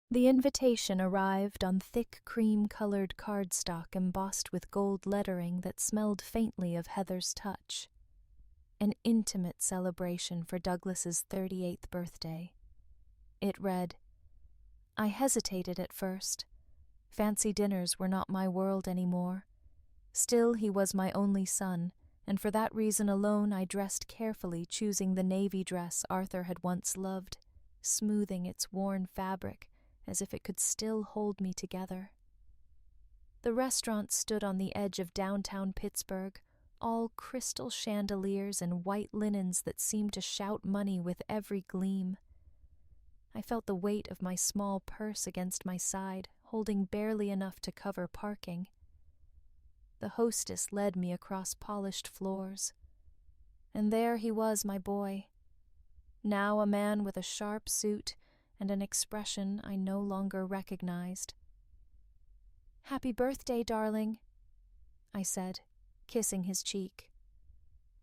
The invitation arrived on thick cream-colored cardstock embossed with gold lettering that smelled faintly of Heather's touch. An intimate celebration for Douglas's 38th birthday. It read, I hesitated at first. Fancy dinners were not my world anymore. Still, he was my only son, and for that reason alone I dressed carefully, choosing the navy dress Arthur had once loved, smoothing its worn fabric as if it could still hold me together. The restaurant stood on the edge of downtown Pittsburgh, all crystal chandeliers and white linens that seemed to shout money with every gleam. I felt the weight of my small purse against my side, holding barely enough to cover parking. The hostess led me across polished floors. And there he was, my boy. Now a man with a sharp suit and an expression I no longer recognized. "Happy birthday, darling," I said, kissing his cheek.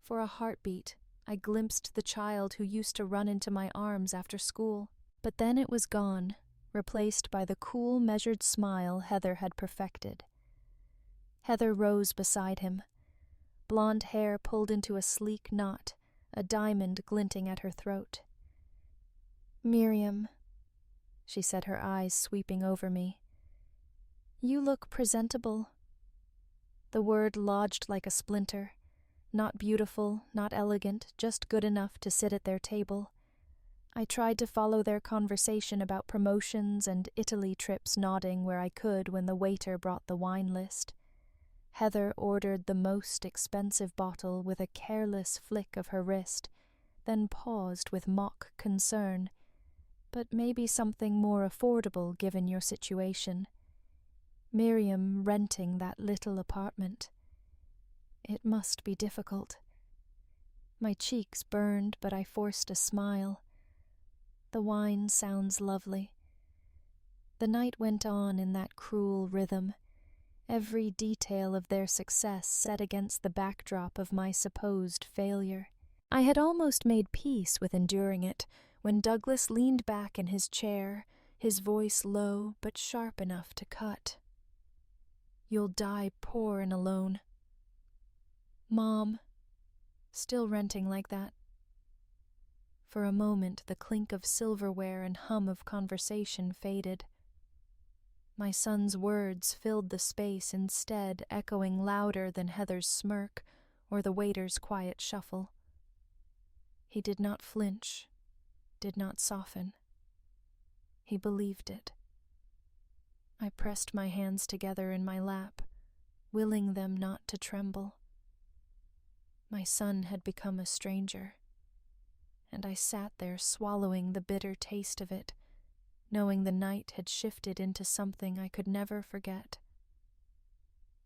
For a heartbeat, I glimpsed the child who used to run into my arms after school. But then it was gone, replaced by the cool, measured smile Heather had perfected. Heather rose beside him, blonde hair pulled into a sleek knot, a diamond glinting at her throat. "Miriam," she said, her eyes sweeping over me, "you look presentable." The word lodged like a splinter. Not beautiful, not elegant, just good enough to sit at their table. I tried to follow their conversation about promotions and Italy trips, nodding where I could when the waiter brought the wine list. Heather ordered the most expensive bottle with a careless flick of her wrist, then paused with mock concern. "But maybe something more affordable given your situation. Miriam renting that little apartment. It must be difficult." My cheeks burned, but I forced a smile. The wine sounds lovely. The night went on in that cruel rhythm, every detail of their success set against the backdrop of my supposed failure. I had almost made peace with enduring it when Douglas leaned back in his chair, his voice low but sharp enough to cut. "You'll die poor and alone." "Mom, still renting like that." For a moment the clink of silverware and hum of conversation faded. My son's words filled the space instead, echoing louder than Heather's smirk or the waiter's quiet shuffle. He did not flinch, did not soften. He believed it. I pressed my hands together in my lap, willing them not to tremble. My son had become a stranger, and I sat there swallowing the bitter taste of it, knowing the night had shifted into something I could never forget.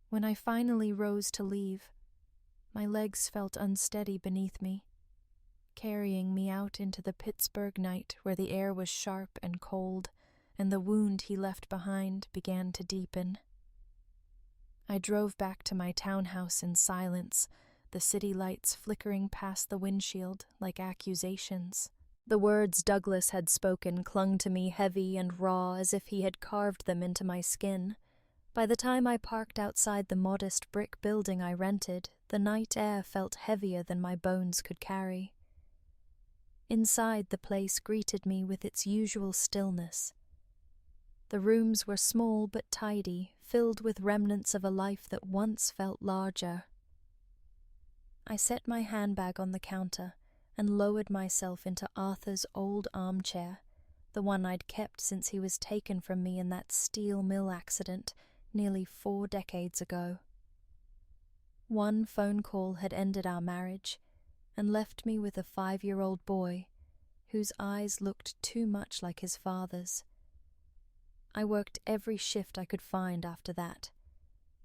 When I finally rose to leave, my legs felt unsteady beneath me, carrying me out into the Pittsburgh night where the air was sharp and cold, and the wound he left behind began to deepen. I drove back to my townhouse in silence, the city lights flickering past the windshield like accusations. The words Douglas had spoken clung to me heavy and raw as if he had carved them into my skin. By the time I parked outside the modest brick building I rented, the night air felt heavier than my bones could carry. Inside, the place greeted me with its usual stillness. The rooms were small but tidy, filled with remnants of a life that once felt larger. I set my handbag on the counter and lowered myself into Arthur's old armchair, the one I'd kept since he was taken from me in that steel mill accident nearly 4 decades ago. One phone call had ended our marriage and left me with a 5-year-old boy whose eyes looked too much like his father's. I worked every shift I could find after that.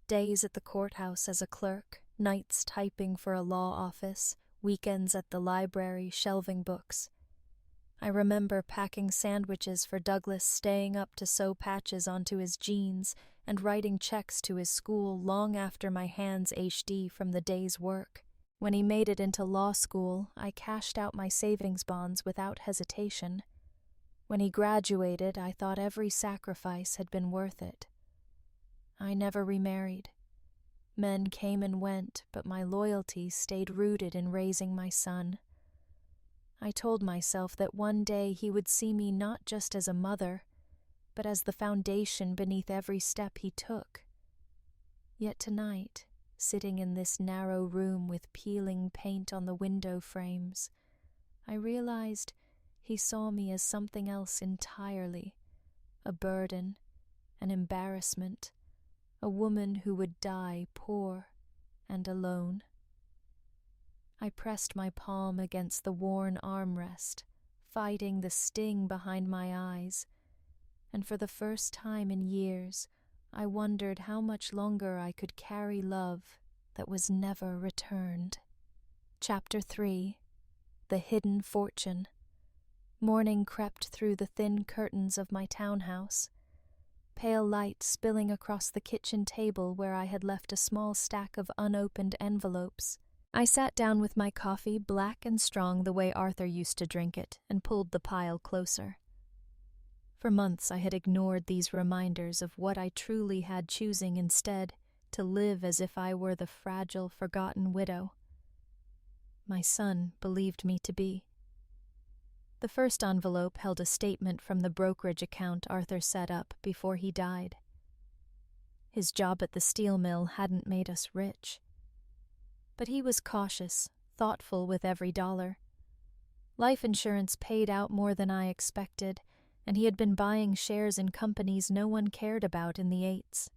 Days at the courthouse as a clerk, nights typing for a law office, weekends at the library shelving books. I remember packing sandwiches for Douglas, staying up to sew patches onto his jeans, and writing checks to his school long after my hands ached from the day's work. When he made it into law school, I cashed out my savings bonds without hesitation. When he graduated, I thought every sacrifice had been worth it. I never remarried. Men came and went, but my loyalty stayed rooted in raising my son. I told myself that one day he would see me not just as a mother, but as the foundation beneath every step he took. Yet tonight, sitting in this narrow room with peeling paint on the window frames, I realized he saw me as something else entirely, a burden, an embarrassment, a woman who would die poor and alone. I pressed my palm against the worn armrest, fighting the sting behind my eyes, and for the first time in years, I wondered how much longer I could carry love that was never returned. Chapter 3. The Hidden Fortune. Morning crept through the thin curtains of my townhouse, pale light spilling across the kitchen table where I had left a small stack of unopened envelopes. I sat down with my coffee black and strong the way Arthur used to drink it and pulled the pile closer. For months I had ignored these reminders of what I truly had, choosing instead to live as if I were the fragile, forgotten widow my son believed me to be. The first envelope held a statement from the brokerage account Arthur set up before he died. His job at the steel mill hadn't made us rich. But he was cautious, thoughtful with every dollar. Life insurance paid out more than I expected, and he had been buying shares in companies no one cared about in the 80s.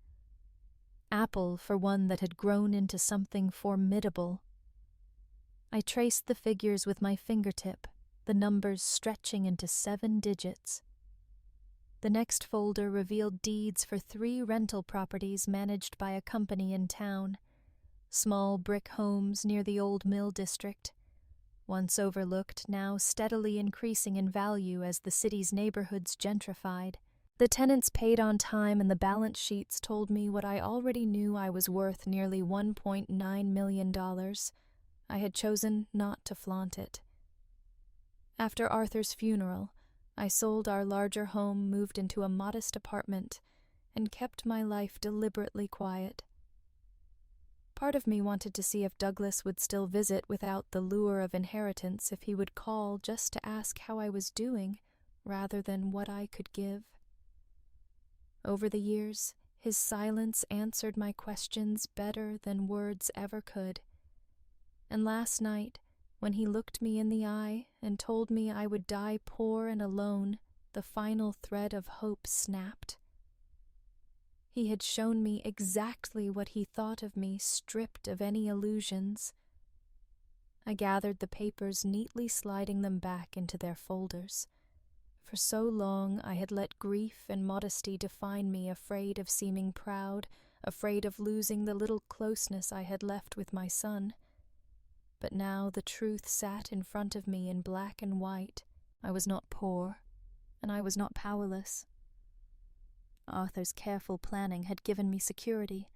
Apple, for one that had grown into something formidable. I traced the figures with my fingertip, the numbers stretching into 7 digits. The next folder revealed deeds for 3 rental properties managed by a company in town, small brick homes near the old mill district, once overlooked, now steadily increasing in value as the city's neighborhoods gentrified. The tenants paid on time, and the balance sheets told me what I already knew: I was worth nearly $1.9 million. I had chosen not to flaunt it. After Arthur's funeral, I sold our larger home, moved into a modest apartment, and kept my life deliberately quiet. Part of me wanted to see if Douglas would still visit without the lure of inheritance, if he would call just to ask how I was doing, rather than what I could give. Over the years, his silence answered my questions better than words ever could. And last night, when he looked me in the eye and told me I would die poor and alone, the final thread of hope snapped. He had shown me exactly what he thought of me, stripped of any illusions. I gathered the papers, neatly sliding them back into their folders. For so long I had let grief and modesty define me, afraid of seeming proud, afraid of losing the little closeness I had left with my son. But now the truth sat in front of me in black and white. I was not poor, and I was not powerless. Arthur's careful planning had given me security.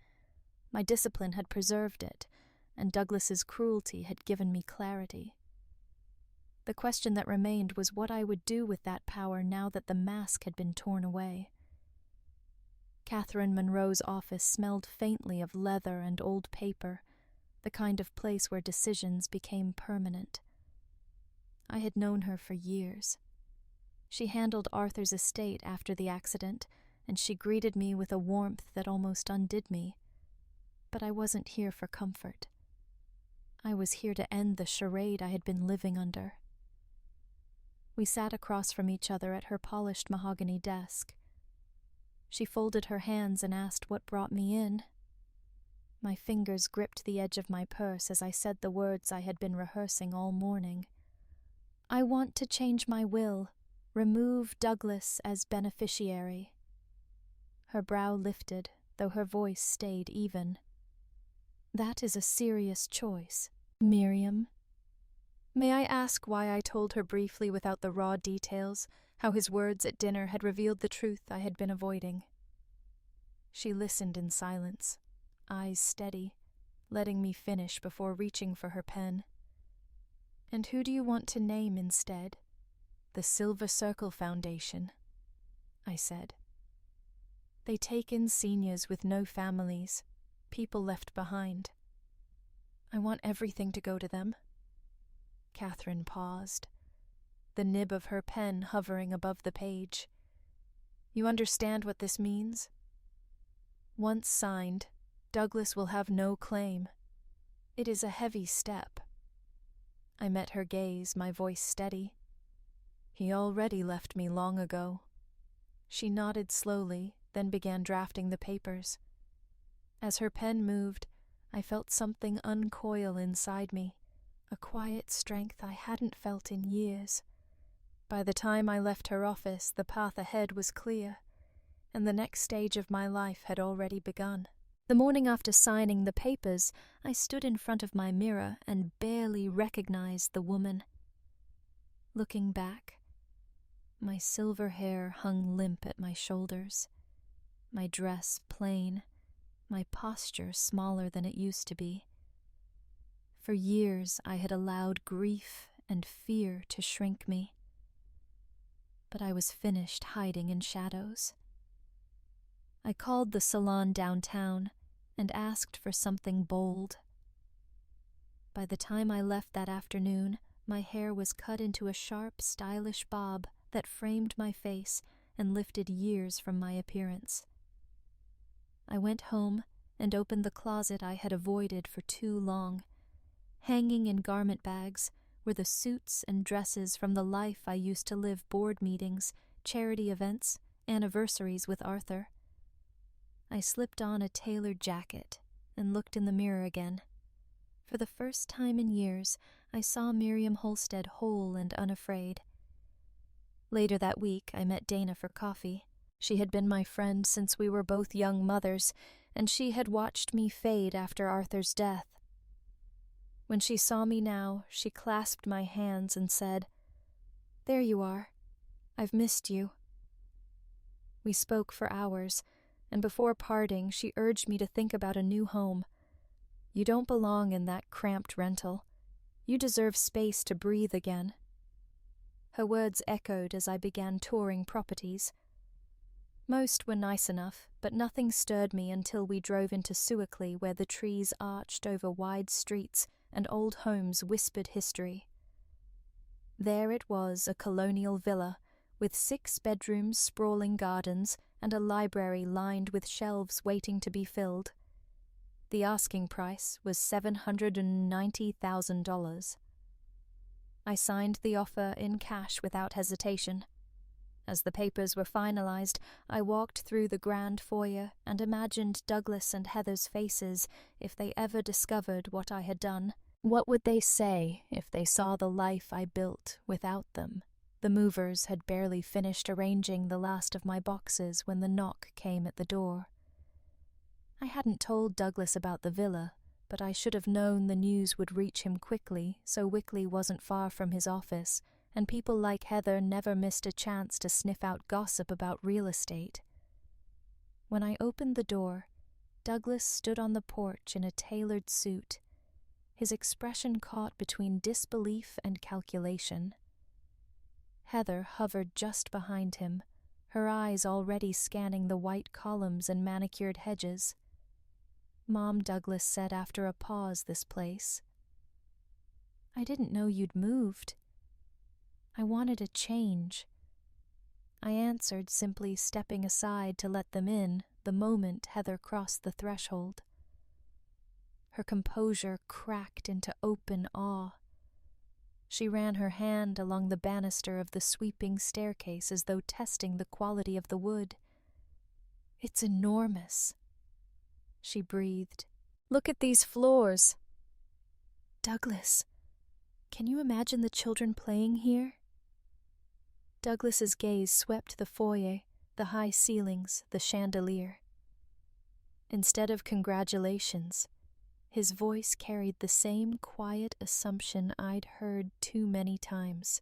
My discipline had preserved it, and Douglas's cruelty had given me clarity. The question that remained was what I would do with that power now that the mask had been torn away. Catherine Monroe's office smelled faintly of leather and old paper, the kind of place where decisions became permanent. I had known her for years. She handled Arthur's estate after the accident, and she greeted me with a warmth that almost undid me. But I wasn't here for comfort. I was here to end the charade I had been living under. We sat across from each other at her polished mahogany desk. She folded her hands and asked what brought me in. My fingers gripped the edge of my purse as I said the words I had been rehearsing all morning. I want to change my will, remove Douglas as beneficiary. Her brow lifted, though her voice stayed even. That is a serious choice, Miriam. May I ask why I told her briefly, without the raw details, how his words at dinner had revealed the truth I had been avoiding? She listened in silence, eyes steady, letting me finish before reaching for her pen. And who do you want to name instead? The Silver Circle Foundation, I said. They take in seniors with no families, people left behind. I want everything to go to them. Catherine paused, the nib of her pen hovering above the page. You understand what this means? Once signed, Douglas will have no claim. It is a heavy step. I met her gaze, my voice steady. He already left me long ago. She nodded slowly, then began drafting the papers. As her pen moved, I felt something uncoil inside me, a quiet strength I hadn't felt in years. By the time I left her office, the path ahead was clear, and the next stage of my life had already begun. The morning after signing the papers, I stood in front of my mirror and barely recognized the woman. Looking back, my silver hair hung limp at my shoulders, my dress plain, my posture smaller than it used to be. For years I had allowed grief and fear to shrink me, but I was finished hiding in shadows. I called the salon downtown and asked for something bold. By the time I left that afternoon, my hair was cut into a sharp, stylish bob that framed my face and lifted years from my appearance. I went home and opened the closet I had avoided for too long. Hanging in garment bags were the suits and dresses from the life I used to live: board meetings, charity events, anniversaries with Arthur. I slipped on a tailored jacket and looked in the mirror again. For the first time in years, I saw Miriam Holstead whole and unafraid. Later that week, I met Dana for coffee. She had been my friend since we were both young mothers, and she had watched me fade after Arthur's death. When she saw me now, she clasped my hands and said, "There you are. I've missed you." We spoke for hours, and before parting, she urged me to think about a new home. You don't belong in that cramped rental. You deserve space to breathe again. Her words echoed as I began touring properties. Most were nice enough, but nothing stirred me until we drove into Sewickley, where the trees arched over wide streets and old homes whispered history. There it was, a colonial villa, with 6 bedrooms, sprawling gardens, and a library lined with shelves waiting to be filled. The asking price was $790,000. I signed the offer in cash without hesitation. As the papers were finalized, I walked through the grand foyer and imagined Douglas and Heather's faces if they ever discovered what I had done. What would they say if they saw the life I built without them? The movers had barely finished arranging the last of my boxes when the knock came at the door. I hadn't told Douglas about the villa, but I should have known the news would reach him quickly, so Wickley wasn't far from his office, and people like Heather never missed a chance to sniff out gossip about real estate. When I opened the door, Douglas stood on the porch in a tailored suit, his expression caught between disbelief and calculation. Heather hovered just behind him, her eyes already scanning the white columns and manicured hedges. Mom, Douglas said after a pause, this place. I didn't know you'd moved. I wanted a change. I answered, simply stepping aside to let them in the moment Heather crossed the threshold. Her composure cracked into open awe. She ran her hand along the banister of the sweeping staircase as though testing the quality of the wood. "It's enormous," she breathed. "Look at these floors." "Douglas, can you imagine the children playing here?" Douglas's gaze swept the foyer, the high ceilings, the chandelier. Instead of congratulations, his voice carried the same quiet assumption I'd heard too many times.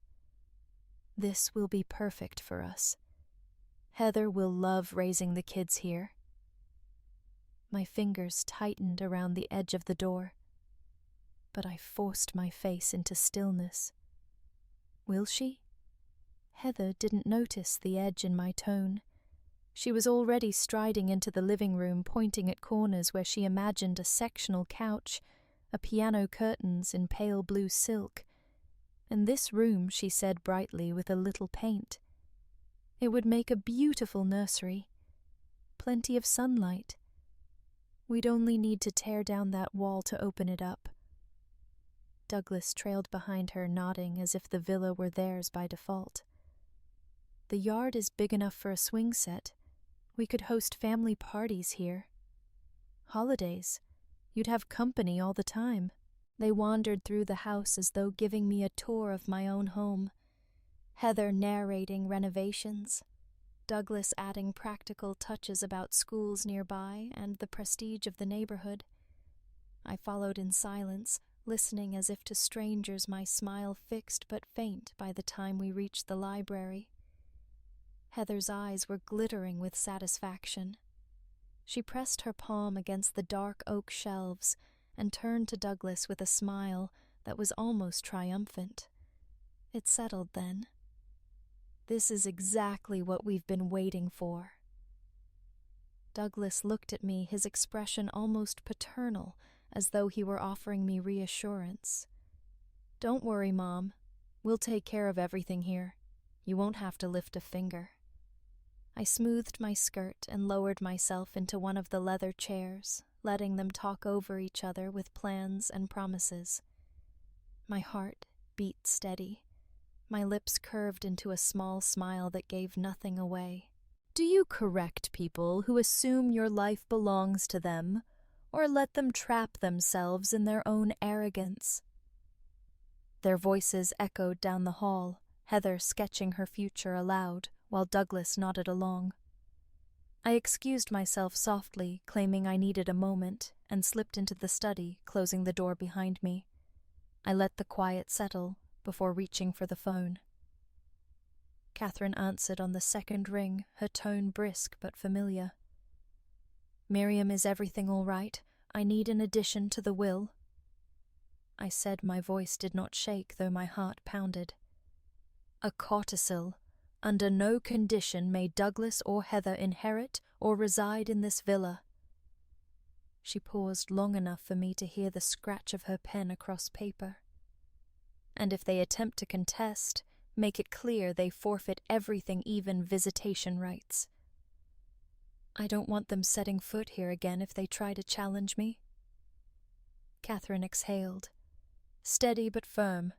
This will be perfect for us. Heather will love raising the kids here. My fingers tightened around the edge of the door, but I forced my face into stillness. Will she? Heather didn't notice the edge in my tone. She was already striding into the living room, pointing at corners where she imagined a sectional couch, a piano curtains in pale blue silk. And this room, she said brightly with a little paint. It would make a beautiful nursery. Plenty of sunlight. We'd only need to tear down that wall to open it up. Douglas trailed behind her, nodding as if the villa were theirs by default. The yard is big enough for a swing set. We could host family parties here. Holidays. You'd have company all the time. They wandered through the house as though giving me a tour of my own home. Heather narrating renovations, Douglas adding practical touches about schools nearby and the prestige of the neighborhood. I followed in silence, listening as if to strangers, my smile fixed but faint by the time we reached the library. Heather's eyes were glittering with satisfaction. She pressed her palm against the dark oak shelves and turned to Douglas with a smile that was almost triumphant. It settled then. This is exactly what we've been waiting for. Douglas looked at me, his expression almost paternal, as though he were offering me reassurance. Don't worry, Mom. We'll take care of everything here. You won't have to lift a finger. I smoothed my skirt and lowered myself into one of the leather chairs, letting them talk over each other with plans and promises. My heart beat steady. My lips curved into a small smile that gave nothing away. Do you correct people who assume your life belongs to them, or let them trap themselves in their own arrogance? Their voices echoed down the hall, Heather sketching her future aloud, while Douglas nodded along. I excused myself softly, claiming I needed a moment, and slipped into the study, closing the door behind me. I let the quiet settle before reaching for the phone. Catherine answered on the second ring, her tone brisk but familiar. Miriam, is everything all right? I need an addition to the will. I said, my voice did not shake, though my heart pounded. A codicil. Under no condition may Douglas or Heather inherit or reside in this villa. She paused long enough for me to hear the scratch of her pen across paper. And if they attempt to contest, make it clear they forfeit everything, even visitation rights. I don't want them setting foot here again if they try to challenge me. Catherine exhaled. Steady but firm.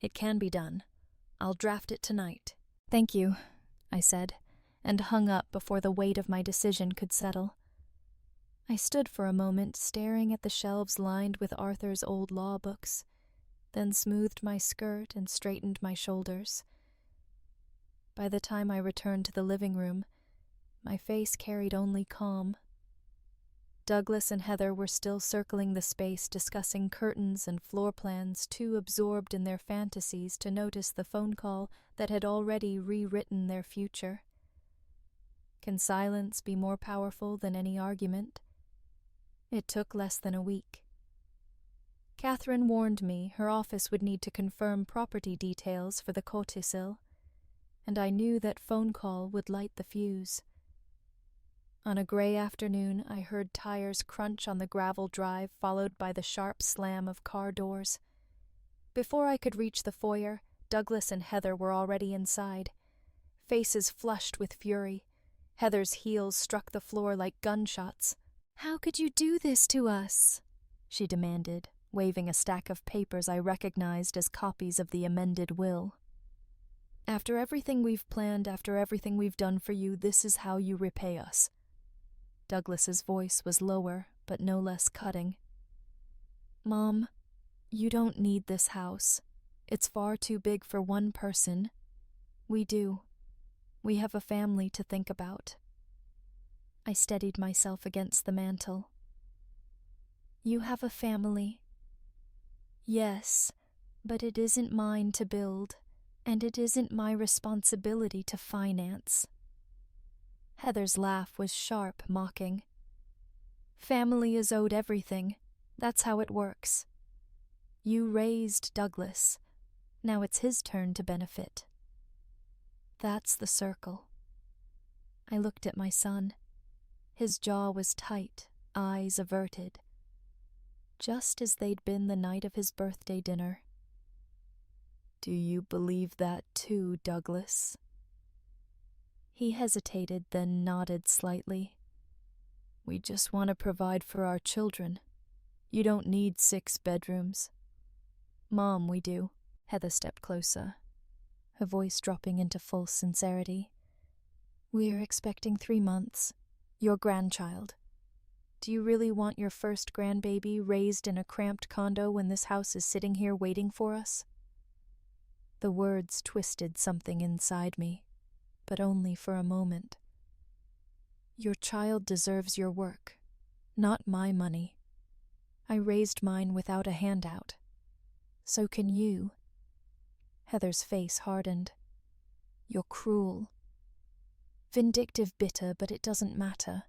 It can be done. I'll draft it tonight. Thank you, I said, and hung up before the weight of my decision could settle. I stood for a moment, staring at the shelves lined with Arthur's old law books, then smoothed my skirt and straightened my shoulders. By the time I returned to the living room, my face carried only calm. Douglas and Heather were still circling the space, discussing curtains and floor plans, too absorbed in their fantasies to notice the phone call that had already rewritten their future. Can silence be more powerful than any argument? It took less than a week. Catherine warned me her office would need to confirm property details for the codicil, and I knew that phone call would light the fuse. On a gray afternoon, I heard tires crunch on the gravel drive, followed by the sharp slam of car doors. Before I could reach the foyer, Douglas and Heather were already inside, faces flushed with fury. Heather's heels struck the floor like gunshots. "How could you do this to us?" she demanded, waving a stack of papers I recognized as copies of the amended will. "After everything we've planned, after everything we've done for you, this is how you repay us." Douglas's voice was lower, but no less cutting. "Mom, you don't need this house. It's far too big for one person. We do. We have a family to think about." I steadied myself against the mantel. "You have a family." "Yes, but it isn't mine to build, and it isn't my responsibility to finance." Heather's laugh was sharp, mocking. "Family is owed everything. That's how it works. You raised Douglas. Now it's his turn to benefit." That's the circle. I looked at my son. His jaw was tight, eyes averted, just as they'd been the night of his birthday dinner. Do you believe that too, Douglas? He hesitated, then nodded slightly. We just want to provide for our children. You don't need 6 bedrooms. Mom, we do. Heather stepped closer, her voice dropping into false sincerity. We're expecting 3 months. Your grandchild. Do you really want your first grandbaby raised in a cramped condo when this house is sitting here waiting for us? The words twisted something inside me, but only for a moment. Your child deserves your work, not my money. I raised mine without a handout. So can you. Heather's face hardened. You're cruel. Vindictive, bitter, but it doesn't matter.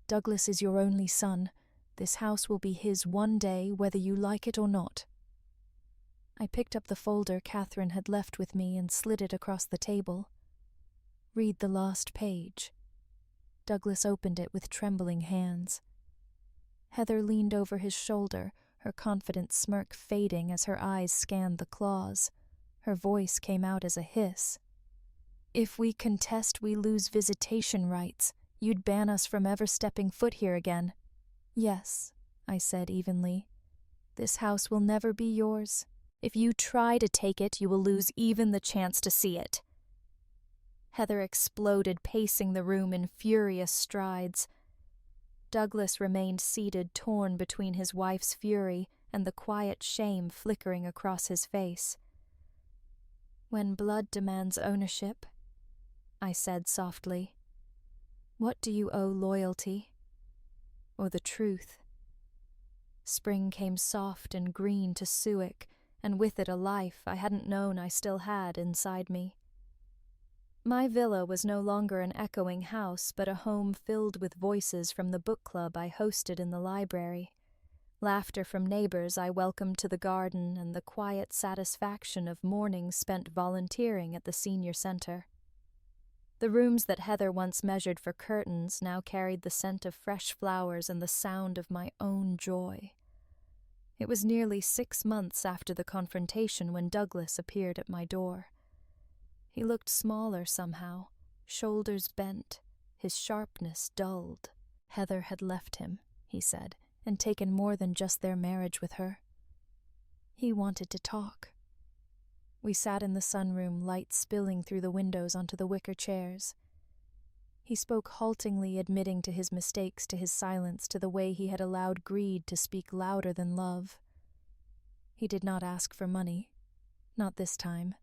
Douglas is your only son. This house will be his one day, whether you like it or not. I picked up the folder Catherine had left with me and slid it across the table. Read the last page. Douglas opened it with trembling hands. Heather leaned over his shoulder, her confident smirk fading as her eyes scanned the clause. Her voice came out as a hiss. If we contest, we lose visitation rights. You'd ban us from ever stepping foot here again. Yes, I said evenly. This house will never be yours. If you try to take it, you will lose even the chance to see it. Heather exploded, pacing the room in furious strides. Douglas remained seated, torn between his wife's fury and the quiet shame flickering across his face. When blood demands ownership, I said softly, what do you owe loyalty? Or the truth? Spring came soft and green to Suick, and with it a life I hadn't known I still had inside me. My villa was no longer an echoing house, but a home filled with voices from the book club I hosted in the library, laughter from neighbors I welcomed to the garden, and the quiet satisfaction of mornings spent volunteering at the senior center. The rooms that Heather once measured for curtains now carried the scent of fresh flowers and the sound of my own joy. It was nearly 6 months after the confrontation when Douglas appeared at my door. He looked smaller somehow, shoulders bent, his sharpness dulled. Heather had left him, he said, and taken more than just their marriage with her. He wanted to talk. We sat in the sunroom, light spilling through the windows onto the wicker chairs. He spoke haltingly, admitting to his mistakes, to his silence, to the way he had allowed greed to speak louder than love. He did not ask for money. Not this time.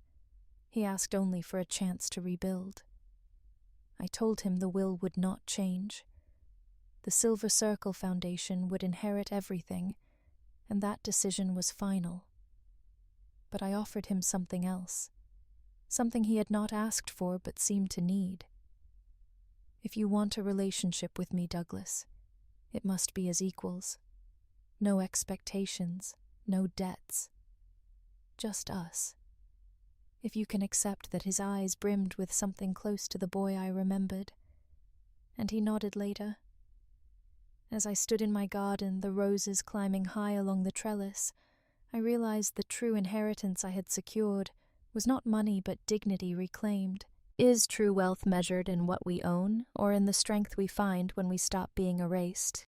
He asked only for a chance to rebuild. I told him the will would not change. The Silver Circle Foundation would inherit everything, and that decision was final. But I offered him something else, something he had not asked for but seemed to need. If you want a relationship with me, Douglas, it must be as equals. No expectations, no debts. Just us. If you can accept that his eyes brimmed with something close to the boy I remembered. And he nodded later. As I stood in my garden, the roses climbing high along the trellis, I realized the true inheritance I had secured was not money but dignity reclaimed. Is true wealth measured in what we own, or in the strength we find when we stop being erased?